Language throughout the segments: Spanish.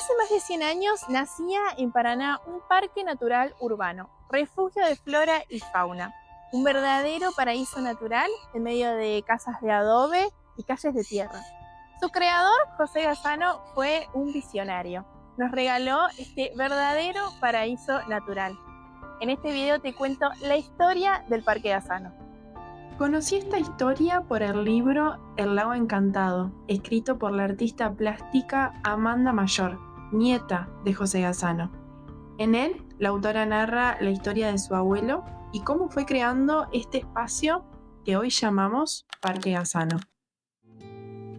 Hace más de 100 años nacía en Paraná un parque natural urbano, refugio de flora y fauna, un verdadero paraíso natural en medio de casas de adobe y calles de tierra. Su creador, José Gassano, fue un visionario. Nos regaló este verdadero paraíso natural. En este video te cuento la historia del Parque Gassano. Conocí esta historia por el libro El lago encantado, escrito por la artista plástica Amanda Mayor, nieta de José Gassano. En él, la autora narra la historia de su abuelo y cómo fue creando este espacio que hoy llamamos Parque Gassano.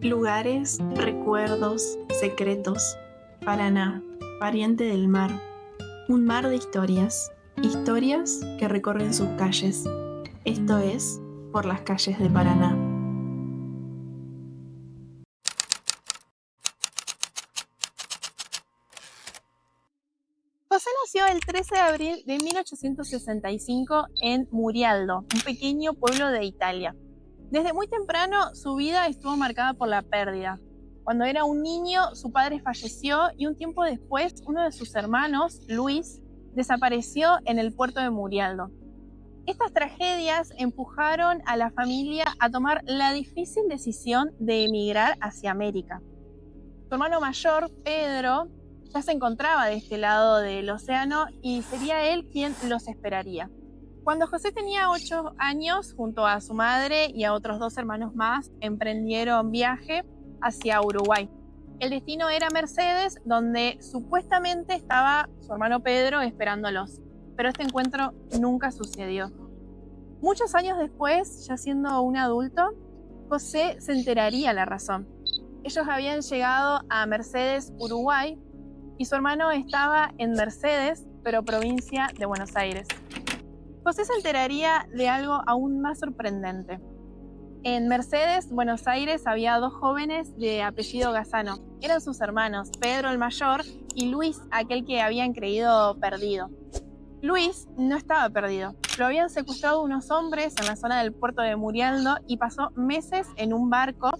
Lugares, recuerdos, secretos. Paraná, pariente del mar. Un mar de historias, historias que recorren sus calles. Esto es Por las calles de Paraná. José nació el 13 de abril de 1865 en Murialdo, un pequeño pueblo de Italia. Desde muy temprano su vida estuvo marcada por la pérdida. Cuando era un niño, su padre falleció y un tiempo después uno de sus hermanos, Luis, desapareció en el puerto de Murialdo. Estas tragedias empujaron a la familia a tomar la difícil decisión de emigrar hacia América. Su hermano mayor, Pedro, ya se encontraba de este lado del océano y sería él quien los esperaría. Cuando José tenía 8 años, junto a su madre y a otros 2 hermanos más, emprendieron viaje hacia Uruguay. El destino era Mercedes, donde supuestamente estaba su hermano Pedro esperándolos, pero este encuentro nunca sucedió. Muchos años después, ya siendo un adulto, José se enteraría la razón. Ellos habían llegado a Mercedes, Uruguay, y su hermano estaba en Mercedes, pero provincia de Buenos Aires. José se enteraría de algo aún más sorprendente. En Mercedes, Buenos Aires, había 2 jóvenes de apellido Gassano. Eran sus hermanos, Pedro el mayor y Luis, aquel que habían creído perdido. Luis no estaba perdido. Lo habían secuestrado unos hombres en la zona del puerto de Murialdo y pasó meses en un barco.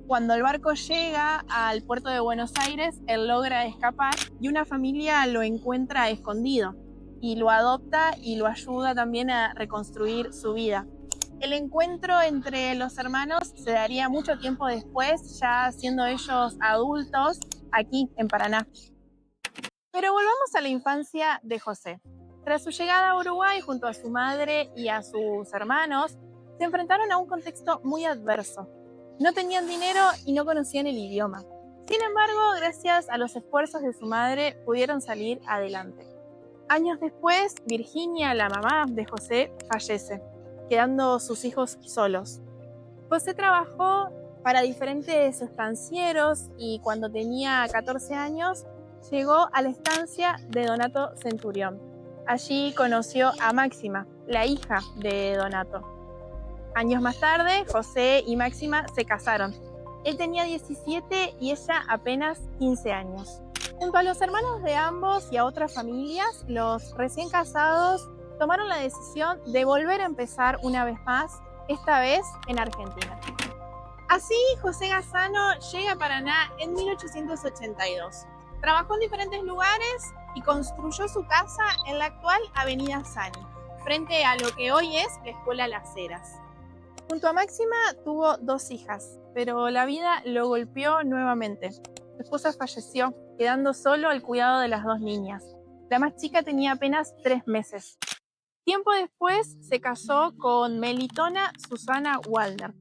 Cuando el barco llega al puerto de Buenos Aires, él logra escapar y una familia lo encuentra escondido y lo adopta y lo ayuda también a reconstruir su vida. El encuentro entre los hermanos se daría mucho tiempo después, ya siendo ellos adultos, aquí en Paraná. Pero volvamos a la infancia de José. Tras su llegada a Uruguay junto a su madre y a sus hermanos, se enfrentaron a un contexto muy adverso. No tenían dinero y no conocían el idioma. Sin embargo, gracias a los esfuerzos de su madre, pudieron salir adelante. Años después, Virginia, la mamá de José, fallece, quedando sus hijos solos. José trabajó para diferentes estancieros y cuando tenía 14 años, llegó a la estancia de Donato Centurión. Allí conoció a Máxima, la hija de Donato. Años más tarde, José y Máxima se casaron. Él tenía 17 y ella apenas 15 años. Junto a los hermanos de ambos y a otras familias, los recién casados tomaron la decisión de volver a empezar una vez más, esta vez en Argentina. Así, José Gassano llega a Paraná en 1882. Trabajó en diferentes lugares y construyó su casa en la actual Avenida Sani, frente a lo que hoy es la Escuela Las Heras. Junto a Máxima tuvo 2 hijas, pero la vida lo golpeó nuevamente. Su esposa falleció, quedando solo al cuidado de las 2 niñas. La más chica tenía apenas 3 meses. Tiempo después se casó con Melitona Susana Waldner.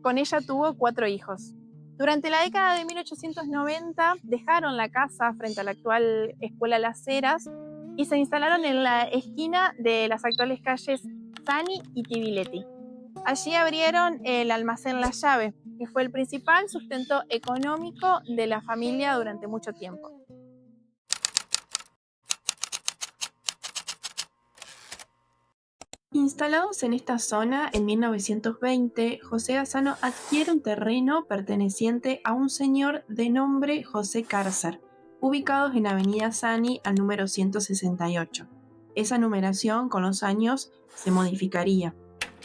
Con ella tuvo 4 hijos. Durante la década de 1890 dejaron la casa frente a la actual Escuela Las Heras y se instalaron en la esquina de las actuales calles Sani y Tibiletti. Allí abrieron el almacén La Llave, que fue el principal sustento económico de la familia durante mucho tiempo. Instalados en esta zona en 1920, José Gassano adquiere un terreno perteneciente a un señor de nombre José Cárcer, ubicados en Avenida Sani al número 168. Esa numeración con los años se modificaría.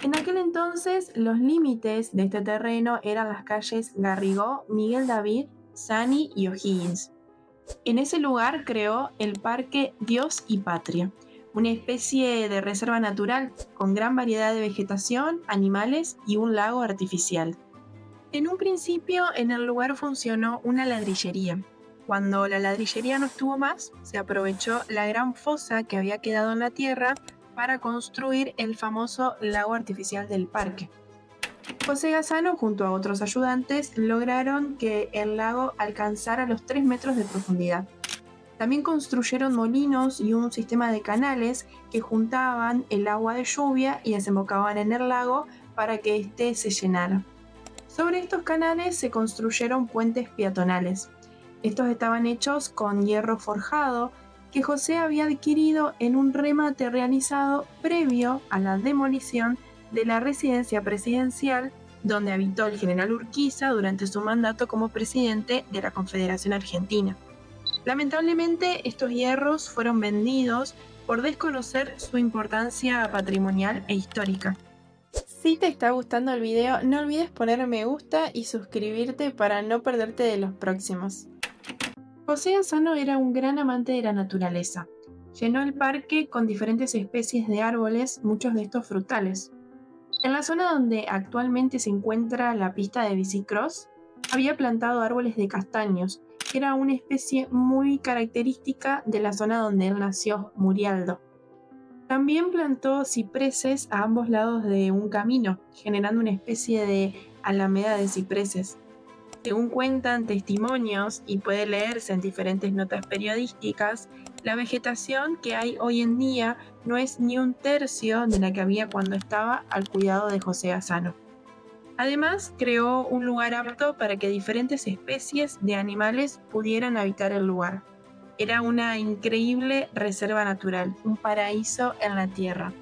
En aquel entonces, los límites de este terreno eran las calles Garrigó, Miguel David, Sani y O'Higgins. En ese lugar creó el Parque Dios y Patria, una especie de reserva natural con gran variedad de vegetación, animales y un lago artificial. En un principio en el lugar funcionó una ladrillería. Cuando la ladrillería no estuvo más, se aprovechó la gran fosa que había quedado en la tierra para construir el famoso lago artificial del parque. José Gassano, junto a otros ayudantes, lograron que el lago alcanzara los 3 metros de profundidad. También construyeron molinos y un sistema de canales que juntaban el agua de lluvia y desembocaban en el lago para que éste se llenara. Sobre estos canales se construyeron puentes peatonales. Estos estaban hechos con hierro forjado que José había adquirido en un remate realizado previo a la demolición de la residencia presidencial donde habitó el general Urquiza durante su mandato como presidente de la Confederación Argentina. Lamentablemente, estos hierros fueron vendidos por desconocer su importancia patrimonial e histórica. Si te está gustando el video, no olvides poner me gusta y suscribirte para no perderte de los próximos. José Gassano era un gran amante de la naturaleza. Llenó el parque con diferentes especies de árboles, muchos de estos frutales. En la zona donde actualmente se encuentra la pista de bicicross, había plantado árboles de castaños, que era una especie muy característica de la zona donde él nació, Murialdo. También plantó cipreses a ambos lados de un camino, generando una especie de alameda de cipreses. Según cuentan testimonios y puede leerse en diferentes notas periodísticas, la vegetación que hay hoy en día no es ni un tercio de la que había cuando estaba al cuidado de José Gassano. Además, creó un lugar apto para que diferentes especies de animales pudieran habitar el lugar. Era una increíble reserva natural, un paraíso en la tierra.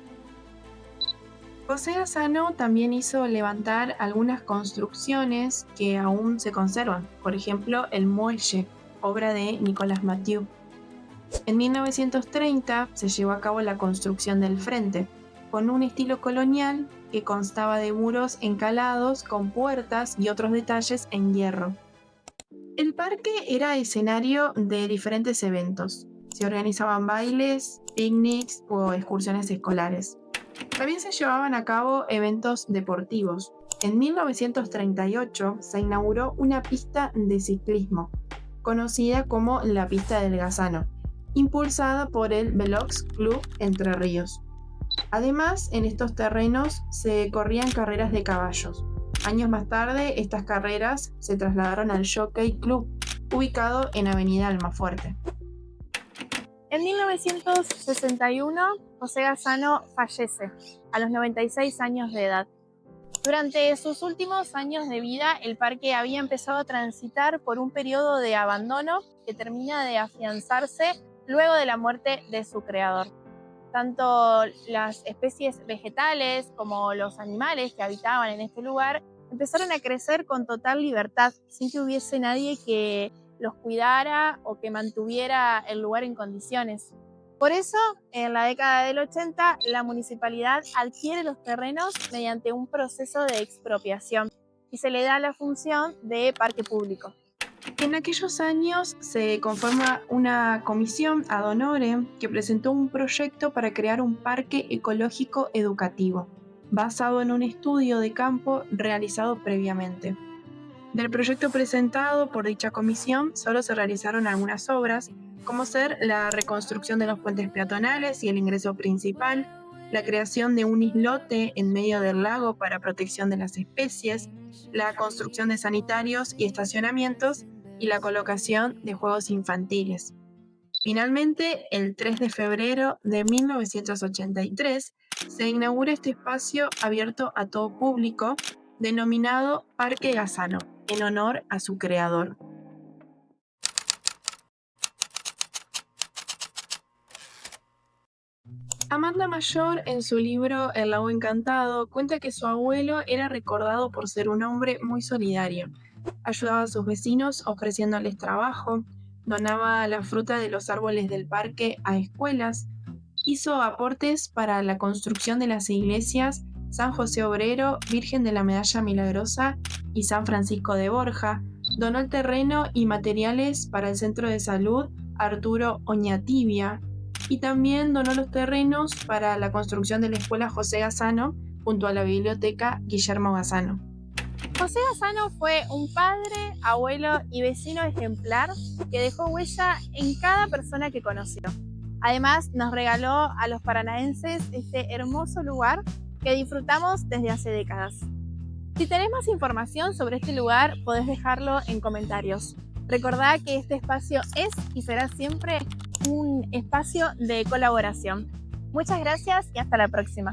José Gassano también hizo levantar algunas construcciones que aún se conservan, por ejemplo el muelle, obra de Nicolas Mathieu. En 1930 se llevó a cabo la construcción del frente, con un estilo colonial que constaba de muros encalados con puertas y otros detalles en hierro. El parque era escenario de diferentes eventos. Se organizaban bailes, picnics o excursiones escolares. También se llevaban a cabo eventos deportivos. En 1938 se inauguró una pista de ciclismo, conocida como la Pista del Gassano, impulsada por el Velox Club Entre Ríos. Además, en estos terrenos se corrían carreras de caballos. Años más tarde, estas carreras se trasladaron al Jockey Club, ubicado en Avenida Almafuerte. En 1961, José Gassano fallece a los 96 años de edad. Durante sus últimos años de vida, el parque había empezado a transitar por un periodo de abandono que termina de afianzarse luego de la muerte de su creador. Tanto las especies vegetales como los animales que habitaban en este lugar empezaron a crecer con total libertad, sin que hubiese nadie que los cuidara o que mantuviera el lugar en condiciones. Por eso, en la década del 80, la municipalidad adquiere los terrenos mediante un proceso de expropiación y se le da la función de parque público. En aquellos años se conforma una comisión ad honorem que presentó un proyecto para crear un parque ecológico educativo, basado en un estudio de campo realizado previamente. Del proyecto presentado por dicha comisión solo se realizaron algunas obras, como ser la reconstrucción de los puentes peatonales y el ingreso principal, la creación de un islote en medio del lago para protección de las especies, la construcción de sanitarios y estacionamientos y la colocación de juegos infantiles. Finalmente, el 3 de febrero de 1983, se inaugura este espacio abierto a todo público, denominado Parque Gassano, en honor a su creador. Amanda Mayor, en su libro El lago encantado, cuenta que su abuelo era recordado por ser un hombre muy solidario. Ayudaba a sus vecinos ofreciéndoles trabajo, donaba la fruta de los árboles del parque a escuelas, hizo aportes para la construcción de las iglesias San José Obrero, Virgen de la Medalla Milagrosa y San Francisco de Borja, Donó el terreno y materiales para el centro de salud Arturo Oñatibia y también donó los terrenos para la construcción de la escuela José Gassano junto a la biblioteca Guillermo Gassano. José Gassano fue un padre, abuelo y vecino ejemplar que dejó huella en cada persona que conoció. Además, nos regaló a los paranaenses este hermoso lugar que disfrutamos desde hace décadas. Si tenés más información sobre este lugar, podés dejarlo en comentarios. Recordá que este espacio es y será siempre un espacio de colaboración. Muchas gracias y hasta la próxima.